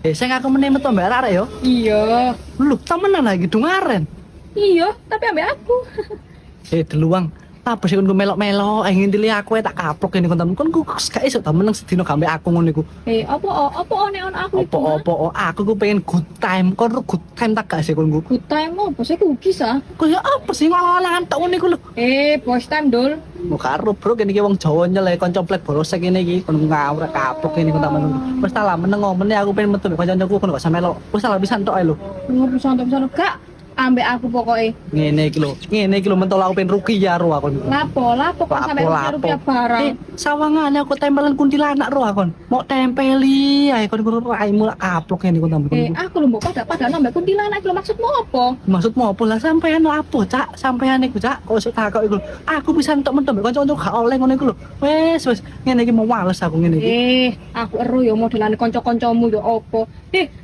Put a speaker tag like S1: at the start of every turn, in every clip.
S1: Saya ngaku meneh metu mbak arek yo.
S2: Iya.
S1: Lu temenan lagi dungaren.
S2: Iya, tapi ambek aku.
S1: Deluang. Apa sih kon melok-melok ingin dilihat aku tak kaplok ini kon temen kon ku gak iso temen nang sedino gambe aku ngono iku.
S2: Apa on aku itu?
S1: Opo aku pengen good time. Kon good time tak gak sih kon ku?
S2: Good time apa sih cookies ah?
S1: Kaya apa sih ngolah-olahan tok ngono iku lho.
S2: Boys time dul.
S1: Mau karo bro kene iki wong Jawa nyele kon complek borosek ngene iki kon ngawur kaplok ini kon temen. Wis tak lah meneng ngomene aku pengen metu mbek kanca-kancaku kon gak sampe melok. Wis tak pisan tok ae lho.
S2: Ngopo santai gak? Ambek aku pokoknya.
S1: Ngene iki lho mentol aku pengen rukiah ro aku.
S2: Lapo kok sampai rupiah barang.
S1: Sawangane aku tempelan kuntilanak ro aku. Mau tempeli ae kon raimu lak kaplok ngene kon temen.
S2: Aku lho mbok pada nambah kuntilanak lho maksudmu apa?
S1: Maksudmu apa lah sampean lapo cak sampean iku cak kok iso takok iku. Aku bisa entuk mentok mbek kanca-kanca gak oleh ngono iku lho. Wis ngene iki mau males aku ngene iki.
S2: Aku ero ya modelane kanca-kancamu ya apa.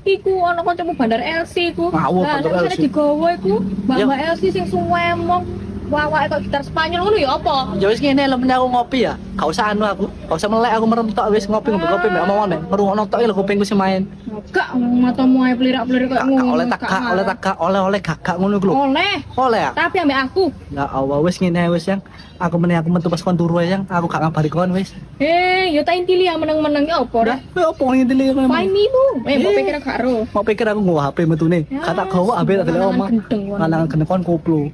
S2: Iku ana kancamu Bandar LC iku.
S1: Ngawur kanca LC.
S2: Digawa iku Mbak LC sing suwemong. Wawake kok gitar Spanyol ngono ya apa?
S1: Ya wis ngene lho meneh aku ngopi ya. Gak usah anu aku. Gak usah melek aku merem tok wis ngopi mbek mau nek ngrungokno tok lho kupingku sing main.
S2: Gak matamu ae plirak-plirik kok ngono.
S1: Oleh gak ngono iku lho. Oleh ya.
S2: Tapi ambek aku.
S1: Ya Allah wis ngene wis yang aku meneh aku metu pas kon turu yang aku gak ngabari kon wis.
S2: Ya tak intili ya meneng-meneng ya apa dah.
S1: Ya apa ngintili kon.
S2: Fine ibu. Mbok pikir gak ero.
S1: Mau pikir aku nggo HP metune. Kata gawa HP tak delok omah. Lanangan gendeng kon koplo.